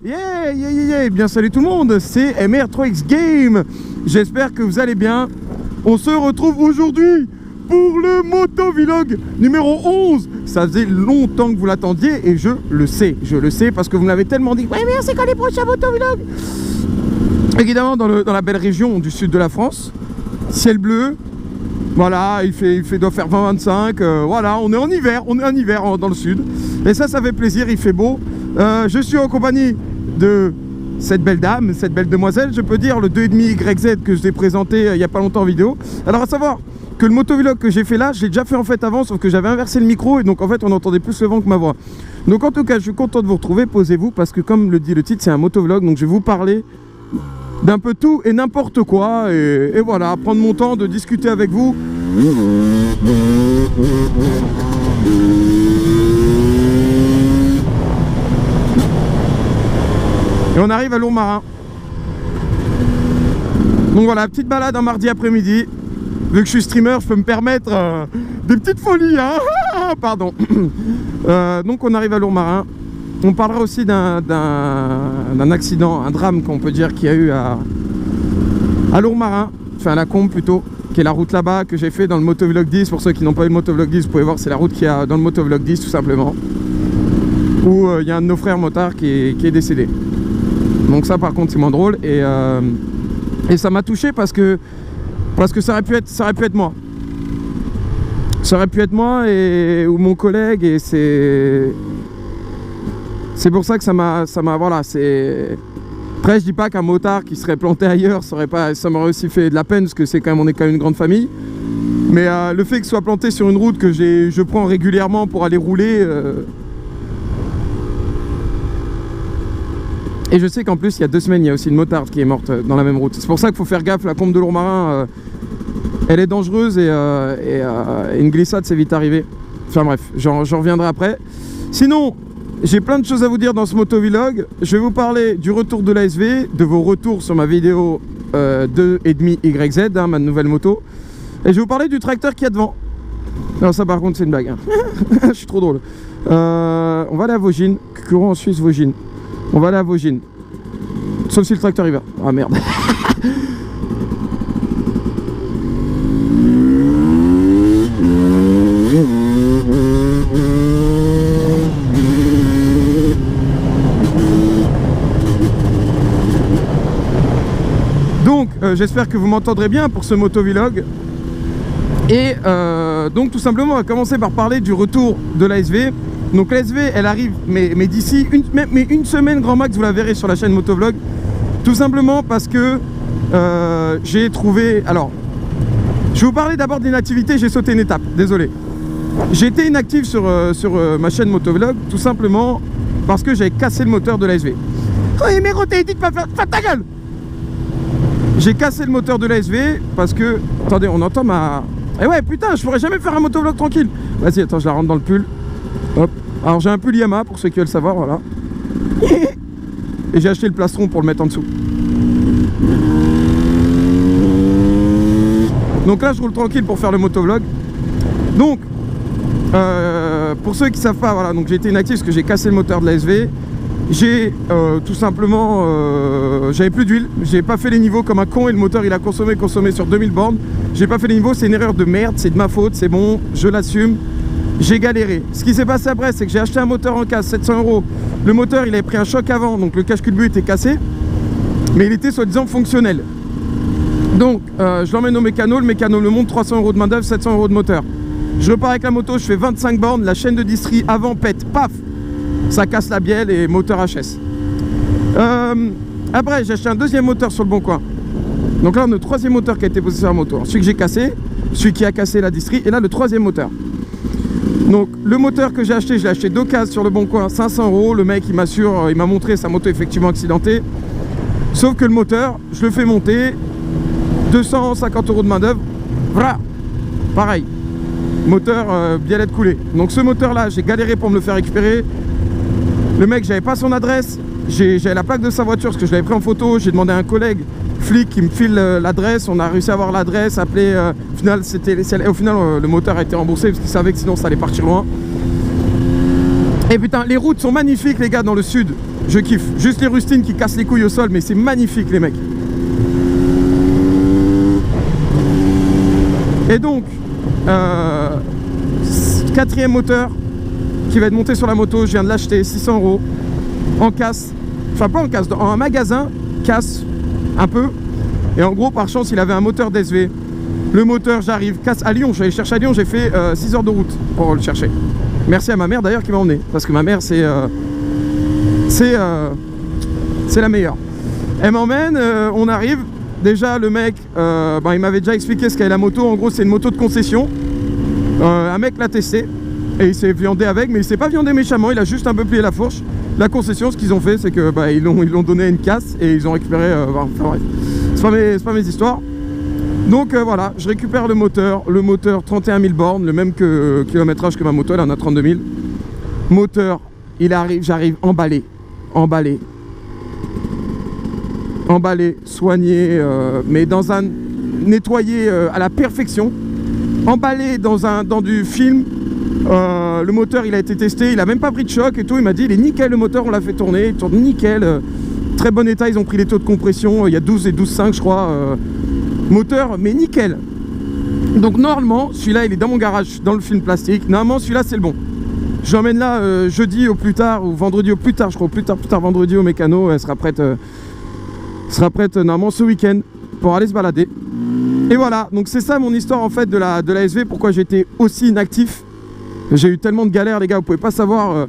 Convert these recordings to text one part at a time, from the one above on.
Bien salut tout le monde, c'est MR3X Game. J'espère que vous allez bien. On se retrouve aujourd'hui pour le motovlog numéro 11. Ça faisait longtemps que vous l'attendiez et je le sais parce que vous m'avez tellement dit. Ouais mais c'est quand les prochains motovlogs? Évidemment dans la belle région du sud de la France. Ciel bleu. Voilà, doit faire 20-25, voilà, on est en hiver dans le sud. Et ça fait plaisir, il fait beau. Je suis en compagnie de cette belle dame, cette belle demoiselle, je peux dire, le 2,5 YZ que je t'ai présenté il n'y a pas longtemps en vidéo. Alors à savoir que le motovlog que j'ai fait là, je l'ai déjà fait en fait avant, sauf que j'avais inversé le micro et donc en fait on entendait plus le vent que ma voix. Donc en tout cas, je suis content de vous retrouver, posez-vous, parce que comme le dit le titre, c'est un motovlog, donc je vais vous parler d'un peu tout et n'importe quoi, et voilà, prendre mon temps de discuter avec vous. Et on arrive à Lourmarin. Donc voilà, petite balade un mardi après-midi. Vu que je suis streamer, je peux me permettre des petites folies, hein. Pardon. Donc on arrive à Lourmarin. On parlera aussi d'un accident, un drame qu'on peut dire qu'il y a eu à Lourmarin, enfin à la Combe plutôt, qui est la route là-bas que j'ai fait dans le motovlog 10. Pour ceux qui n'ont pas eu le motovlog 10, vous pouvez voir, c'est la route qu'il y a dans le motovlog 10 tout simplement, où il y a un de nos frères motards qui est décédé. Donc ça par contre c'est moins drôle, et ça m'a touché parce que ça aurait pu être moi. Ça aurait pu être moi ou mon collègue, et c'est pour ça que ça m'a voilà, c'est... Après je dis pas qu'un motard qui serait planté ailleurs, ça m'aurait aussi fait de la peine, parce que on est quand même une grande famille. Mais le fait qu'il soit planté sur une route que je prends régulièrement pour aller rouler, et je sais qu'en plus il y a 2 semaines il y a aussi une motarde qui est morte dans la même route. C'est pour ça qu'il faut faire gaffe, la Combe de Lourmarin, elle est dangereuse, et une glissade c'est vite arrivé. Enfin bref, j'en reviendrai après. Sinon, j'ai plein de choses à vous dire dans ce motovlog. Je vais vous parler du retour de l'ASV, de vos retours sur ma vidéo 2,5 YZ, hein, ma nouvelle moto. Et je vais vous parler du tracteur qui est devant. Non, ça par contre c'est une blague, hein. Je suis trop drôle. On va aller à Vaugines, courant en Suisse, Vaugines. On va aller à Vaugines. Sauf si le tracteur y va. Ah merde. Donc j'espère que vous m'entendrez bien pour ce motovlog. Et donc tout simplement on va commencer par parler du retour de l'ASV. Donc l'ASV elle arrive mais d'ici une semaine grand max, vous la verrez sur la chaîne motovlog. Tout simplement parce que j'ai trouvé... Alors je vais vous parler d'abord d'inactivité, j'ai sauté une étape, désolé. J'ai été inactif sur ma chaîne motovlog tout simplement parce que j'avais cassé le moteur de l'ASV. Oui mais t'as dit de pas faire ta gueule. J'ai cassé le moteur de l'ASV parce que... Attendez, on entend ma... Eh ouais putain, je pourrais jamais faire un motovlog tranquille. Vas-y, attends, je la rentre dans le pull. Hop. Alors j'ai un pull Yamaha pour ceux qui veulent savoir, voilà. Et j'ai acheté le plastron pour le mettre en dessous. Donc là je roule tranquille pour faire le motovlog. Donc pour ceux qui savent pas, voilà, donc j'ai été inactif parce que j'ai cassé le moteur de l'ASV. J'ai tout simplement j'avais plus d'huile, j'ai pas fait les niveaux comme un con, et le moteur il a consommé sur 2000 bornes. J'ai pas fait les niveaux, c'est une erreur de merde, c'est de ma faute, c'est bon, je l'assume. J'ai galéré. Ce qui s'est passé après, c'est que j'ai acheté un moteur en casse, 700 €. Le moteur il avait pris un choc avant, donc le cache-culbut était cassé, mais il était soi-disant fonctionnel. Donc je l'emmène au mécano, le mécano me montre 300 € de main d'œuvre, 700 € de moteur. Je repars avec la moto, je fais 25 bornes, la chaîne de distri avant pète, paf, ça casse la bielle et moteur HS. Après j'ai acheté un deuxième moteur sur le bon coin. Donc là on a le troisième moteur qui a été posé sur la moto. Celui que j'ai cassé, celui qui a cassé la distri, et là le troisième moteur. Donc le moteur que j'ai acheté, je l'ai acheté d'occasion sur le bon coin, 500 €. Le mec il m'assure, il m'a montré sa moto effectivement accidentée. Sauf que le moteur, je le fais monter, 250 € de main d'œuvre. Voilà, pareil. Moteur biellette coulée. Donc ce moteur là, j'ai galéré pour me le faire récupérer. Le mec, j'avais pas son adresse, j'avais la plaque de sa voiture parce que je l'avais pris en photo. J'ai demandé à un collègue flic qui me file l'adresse. On a réussi à avoir l'adresse, appelé. Au final, le moteur a été remboursé parce qu'il savait que sinon ça allait partir loin. Et putain, les routes sont magnifiques les gars dans le sud. Je kiffe. Juste les rustines qui cassent les couilles au sol, mais c'est magnifique les mecs. Et donc, quatrième moteur qui va être monté sur la moto, je viens de l'acheter, 600 € en casse, enfin pas en casse, en un magasin, casse un peu. Et en gros, par chance, il avait un moteur d'SV. Le moteur, j'arrive, casse à Lyon, je suis allé chercher à Lyon, j'ai fait 6 heures de route pour le chercher. Merci à ma mère d'ailleurs qui m'a emmené, parce que ma mère c'est la meilleure. Elle m'emmène, on arrive. Déjà le mec, il m'avait déjà expliqué ce qu'est la moto. En gros c'est une moto de concession. Un mec l'a testé et il s'est viandé avec, mais il s'est pas viandé méchamment, il a juste un peu plié la fourche. La concession, ce qu'ils ont fait, c'est que ils l'ont donné une casse et ils ont récupéré. Enfin bref, c'est pas mes histoires. Donc voilà, je récupère le moteur 31 000 bornes, le même kilométrage que ma moto, elle en a 32 000. Moteur, j'arrive emballé, soigné, mais dans un nettoyé à la perfection, emballé dans du film. Le moteur il a été testé, il a même pas pris de choc et tout, il m'a dit il est nickel le moteur, on l'a fait tourner, il tourne nickel, très bon état, ils ont pris les taux de compression, il y a 12 et 12,5 je crois, moteur mais nickel. Donc normalement celui-là il est dans mon garage, dans le film plastique, normalement celui-là c'est le bon. Je l'emmène là jeudi au plus tard, ou vendredi au plus tard, je crois, plus tard vendredi au mécano, elle sera prête normalement ce week-end pour aller se balader. Et voilà, donc c'est ça mon histoire en fait de la SV, pourquoi j'étais aussi inactif. J'ai eu tellement de galères les gars, vous pouvez pas savoir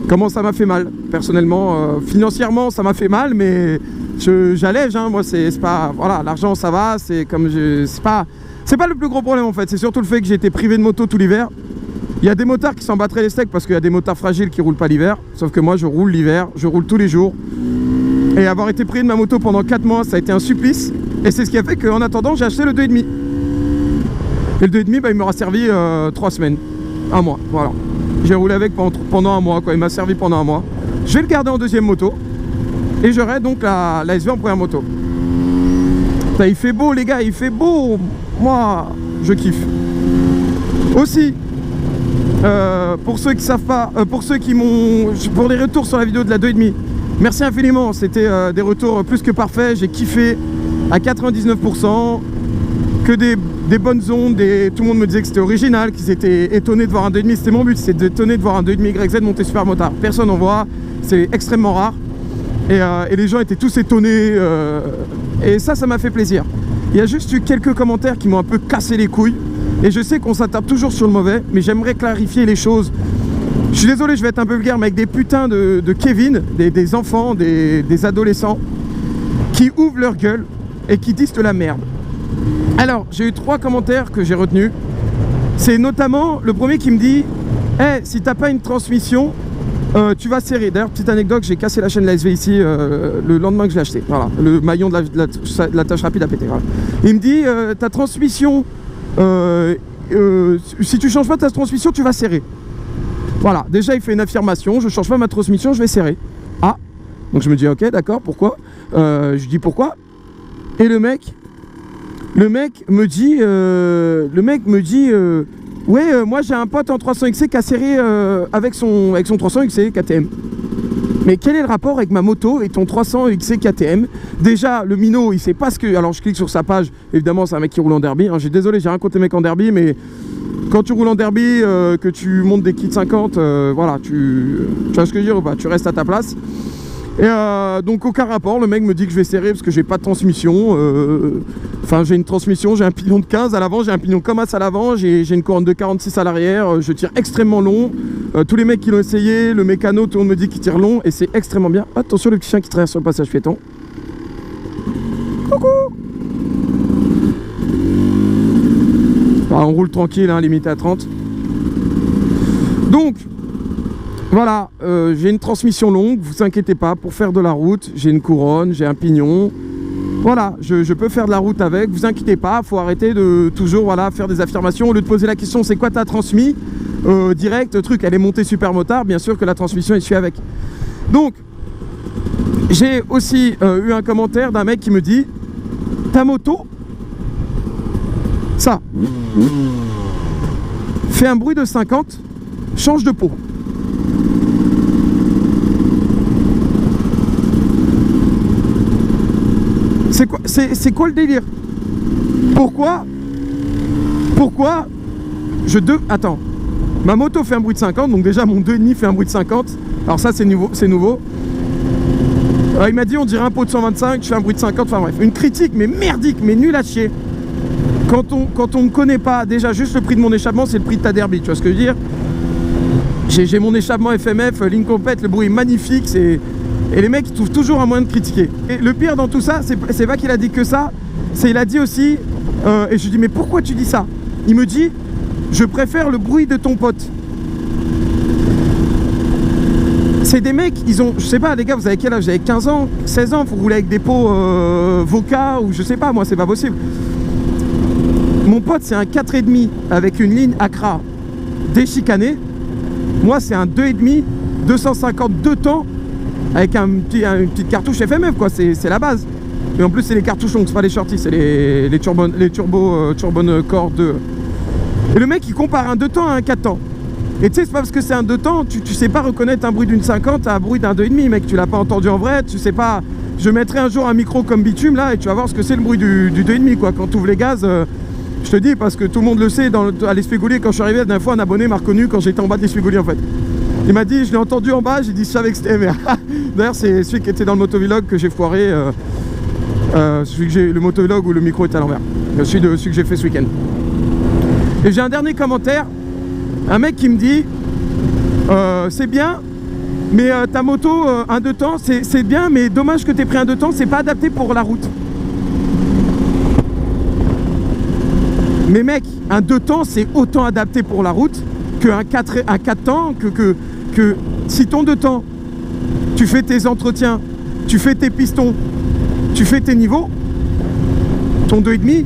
comment ça m'a fait mal. Personnellement, financièrement ça m'a fait mal, mais j'allège, hein. Moi c'est pas, voilà, l'argent ça va, c'est comme c'est pas le plus gros problème en fait, c'est surtout le fait que j'ai été privé de moto tout l'hiver. Il y a des motards qui s'en battraient les steaks parce qu'il y a des motards fragiles qui roulent pas l'hiver, sauf que moi je roule l'hiver, je roule tous les jours. Et avoir été privé de ma moto pendant 4 mois, ça a été un supplice. Et c'est ce qui a fait qu'en attendant, j'ai acheté le 2,5. Et le 2,5, il m'aura servi 3 semaines. Un mois, voilà. J'ai roulé avec pendant un mois, quoi. Il m'a servi pendant un mois. Je vais le garder en deuxième moto. Et j'aurai donc la SV en première moto. Putain, il fait beau, les gars, il fait beau. Moi, je kiffe. Aussi, pour ceux qui savent pas, pour les retours sur la vidéo de la 2,5, merci infiniment, c'était des retours plus que parfaits, j'ai kiffé à 99%, que des bonnes ondes, tout le monde me disait que c'était original, qu'ils étaient étonnés de voir un 2,5, c'était mon but, c'est d'étonner de voir un 2,5 YZ monter super motard. Personne n'en voit, c'est extrêmement rare, et les gens étaient tous étonnés, et ça m'a fait plaisir. Il y a juste eu quelques commentaires qui m'ont un peu cassé les couilles, et je sais qu'on s'attarde toujours sur le mauvais, mais j'aimerais clarifier les choses. Je suis désolé, je vais être un peu vulgaire, mais avec des putains de Kevin, des enfants, des adolescents, qui ouvrent leur gueule et qui disent de la merde. Alors, j'ai eu 3 commentaires que j'ai retenus. C'est notamment le premier qui me dit hey, si t'as pas une transmission, tu vas serrer. D'ailleurs, petite anecdote, j'ai cassé la chaîne de la SV ici le lendemain que je l'ai acheté. Voilà, le maillon de la tâche rapide a pété. Voilà. Il me dit ta transmission, si tu changes pas ta transmission, tu vas serrer. Voilà, déjà il fait une affirmation, je change pas ma transmission, je vais serrer. Ah, donc je me dis ok, d'accord, pourquoi je dis pourquoi. Et le mec me dit ouais, moi j'ai un pote en 300XC qui a serré avec son 300XC KTM. Mais quel est le rapport avec ma moto et ton 300XC KTM? Déjà, le minot, il sait pas ce que... Alors je clique sur sa page, évidemment c'est un mec qui roule en derby, hein. Désolé, j'ai rien contre les mecs en derby, mais... Quand tu roules en derby, que tu montes des kits 50, voilà, tu vois ce que je veux dire ou pas, tu restes à ta place. Et donc aucun rapport, le mec me dit que je vais serrer parce que j'ai pas de transmission. Enfin j'ai une transmission, j'ai un pignon de 15 à l'avant, j'ai un pignon comme as à l'avant, j'ai une couronne de 46 à l'arrière, je tire extrêmement long. Tous les mecs qui l'ont essayé, le mécano, tout le monde me dit qu'il tire long et c'est extrêmement bien. Attention le petit chien qui traverse sur le passage piéton. Coucou. On roule tranquille, hein, limité à 30. Donc, voilà, j'ai une transmission longue, vous inquiétez pas, pour faire de la route, j'ai une couronne, j'ai un pignon. Voilà, je peux faire de la route avec, vous inquiétez pas, faut arrêter de toujours voilà, faire des affirmations. Au lieu de poser la question, c'est quoi ta transmis direct, truc, elle est montée super motard, bien sûr que la transmission, elle suit avec. Donc, j'ai aussi eu un commentaire d'un mec qui me dit, ta moto, ça fait un bruit de 50, change de peau. C'est quoi le délire? Pourquoi Attends. Ma moto fait un bruit de 50, donc déjà mon 2,5 fait un bruit de 50. Alors ça c'est nouveau. Il m'a dit on dirait un pot de 125, je fais un bruit de 50, enfin bref. Une critique mais merdique, mais nulle à chier. Quand on ne connaît pas, déjà juste le prix de mon échappement, c'est le prix de ta derby, tu vois ce que je veux dire? J'ai mon échappement FMF, ligne complète, le bruit est magnifique, et les mecs ils trouvent toujours un moyen de critiquer. Et le pire dans tout ça, c'est pas qu'il a dit que ça, c'est il a dit aussi, et je lui dis mais pourquoi tu dis ça? Il me dit, je préfère le bruit de ton pote. C'est des mecs, ils ont, je sais pas les gars, vous avez quel âge? Vous avez 15 ans, 16 ans, vous roulez avec des pots Voca ou je sais pas, moi c'est pas possible. Mon pote c'est un 4,5 avec une ligne Accra déchicanée. Moi c'est un 2,5, 252 temps avec une petite cartouche FMF quoi, c'est la base. Et en plus c'est les cartouches longues, c'est pas les shorties, c'est les turbo Core 2. Et le mec il compare un 2 temps à un 4 temps. Et tu sais c'est pas parce que c'est un 2 temps, tu sais pas reconnaître un bruit d'une 50 à un bruit d'un 2,5 mec, tu l'as pas entendu en vrai, tu sais pas. Je mettrai un jour un micro comme Bitume là et tu vas voir ce que c'est le bruit du 2,5 quoi, quand tu ouvres les gaz. Je te dis parce que tout le monde le sait, à l'Espégoulier, quand je suis arrivé, la dernière fois, un abonné m'a reconnu quand j'étais en bas de l'Espégoulier en fait. Il m'a dit, je l'ai entendu en bas, j'ai dit, je savais que c'était MR. D'ailleurs, c'est celui qui était dans le motovlog que j'ai foiré, le motovlog où le micro était à l'envers. Celui que j'ai fait ce week-end. Et j'ai un dernier commentaire, un mec qui me dit, c'est bien, mais ta moto, un 2 temps, c'est bien, mais dommage que tu aies pris un 2 temps, c'est pas adapté pour la route. Mais mec, un 2 temps c'est autant adapté pour la route qu'un 4 temps, que si ton 2 temps, tu fais tes entretiens, tu fais tes pistons, tu fais tes niveaux, ton 2,5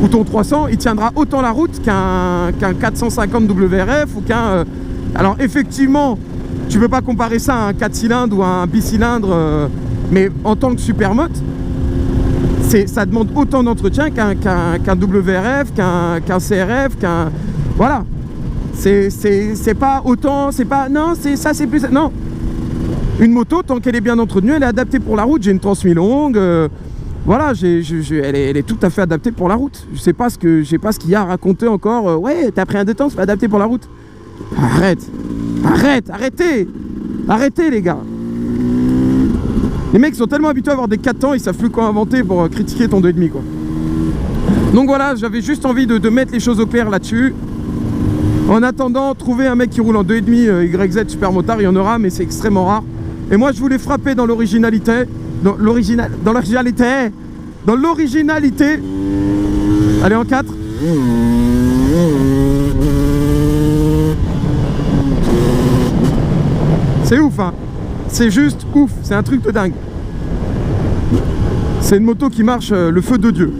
ou ton 300, il tiendra autant la route qu'un 450 WRF ou qu'un... Alors effectivement, tu peux pas comparer ça à un 4 cylindres ou à un bicylindre, mais en tant que supermoto, ça demande autant d'entretien qu'un WRF, qu'un CRF, qu'un... Voilà. C'est pas autant, c'est pas... Non, ça c'est plus... Non. Une moto, tant qu'elle est bien entretenue, elle est adaptée pour la route. J'ai une transmission longue. Voilà, elle est tout à fait adaptée pour la route. Je sais pas ce qu'il y a à raconter encore. Ouais, t'as pris un 2 temps, c'est pas adapté pour la route. Arrêtez les gars. Les mecs sont tellement habitués à avoir des 4 temps, ils savent plus quoi inventer pour critiquer ton 2,5 quoi. Donc voilà, j'avais juste envie de mettre les choses au clair là-dessus. En attendant, trouver un mec qui roule en 2,5 YZ super motard, il y en aura, mais c'est extrêmement rare. Et moi je voulais frapper dans l'originalité. Dans l'originalité. Allez en 4. C'est ouf hein. C'est juste ouf, c'est un truc de dingue. C'est une moto qui marche le feu de Dieu.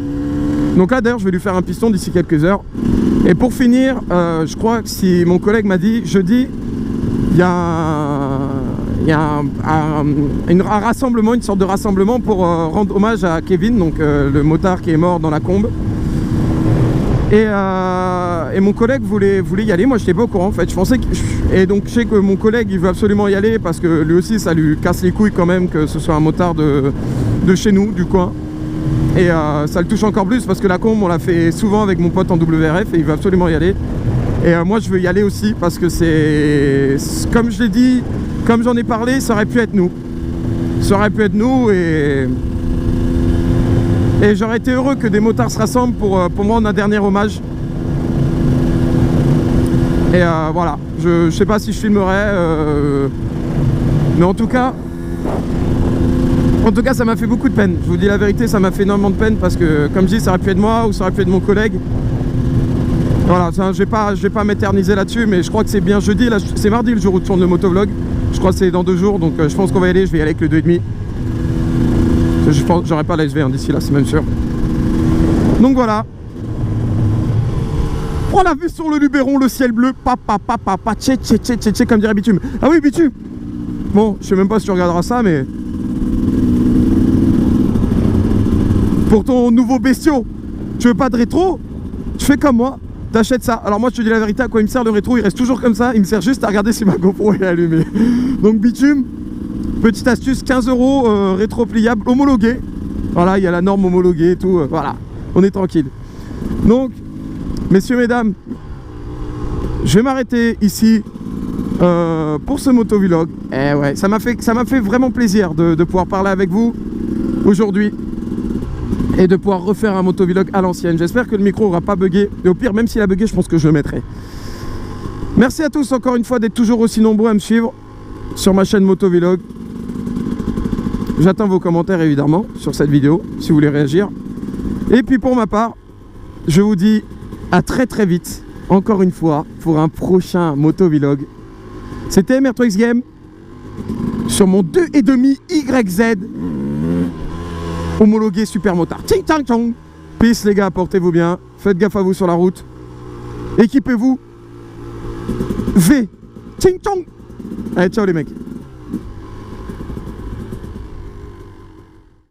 Donc là d'ailleurs je vais lui faire un piston d'ici quelques heures. Et pour finir, je crois que si mon collègue m'a dit, jeudi, il y a un rassemblement, une sorte de rassemblement pour rendre hommage à Kevin, donc le motard qui est mort dans la Combe. Et mon collègue voulait y aller, moi je n'étais pas au courant en fait, je pensais que... Et donc je sais que mon collègue il veut absolument y aller parce que lui aussi ça lui casse les couilles quand même que ce soit un motard de chez nous, du coin. Et ça le touche encore plus parce que la Combe on l'a fait souvent avec mon pote en WRF et il veut absolument y aller. Et moi je veux y aller aussi parce que c'est... Comme je l'ai dit, comme j'en ai parlé, ça aurait pu être nous. Ça aurait pu être nous et j'aurais été heureux que des motards se rassemblent pour me rendre un dernier hommage. Et voilà, je sais pas si je filmerai, mais en tout cas ça m'a fait beaucoup de peine. Je vous dis la vérité, ça m'a fait énormément de peine parce que, comme je dis, ça aurait pu être moi ou ça aurait pu être mon collègue. Voilà, je vais pas m'éterniser là-dessus, mais je crois que c'est bien jeudi. Là, c'est mardi le jour où tourne le motovlog. Je crois que c'est dans 2 jours, donc je pense qu'on va y aller. Je vais y aller avec le 2,5. Je pense j'aurai pas la SV hein, d'ici là, c'est même sûr. Donc voilà. On a vu sur le Luberon le ciel bleu, tché, comme dirait Bitume. Ah oui, Bitume. Bon, je sais même pas si tu regarderas ça, mais pour ton nouveau bestiau, tu veux pas de rétro? Tu fais comme moi, t'achètes ça. Alors moi, je te dis la vérité, à quoi il me sert le rétro? Il reste toujours comme ça. Il me sert juste à regarder si ma GoPro est allumée. Donc Bitume, petite astuce, 15 € rétro pliable homologué. Voilà, il y a la norme homologuée et tout. Voilà, on est tranquille. Donc, messieurs, mesdames, je vais m'arrêter ici pour ce motovlog. Eh ouais, ça m'a fait vraiment plaisir de pouvoir parler avec vous aujourd'hui et de pouvoir refaire un motovlog à l'ancienne. J'espère que le micro n'aura pas bugué. Et au pire, même s'il a bugué, je pense que je le mettrai. Merci à tous encore une fois d'être toujours aussi nombreux à me suivre sur ma chaîne motovlog. J'attends vos commentaires évidemment sur cette vidéo si vous voulez réagir. Et puis pour ma part, je vous dis à très très vite, encore une fois, pour un prochain motovlog. C'était MR3X Game sur mon 2,5 YZ homologué super motard. Ting tang tong. Peace les gars, portez-vous bien. Faites gaffe à vous sur la route. Équipez-vous. V. Ting tong. Allez, ciao les mecs.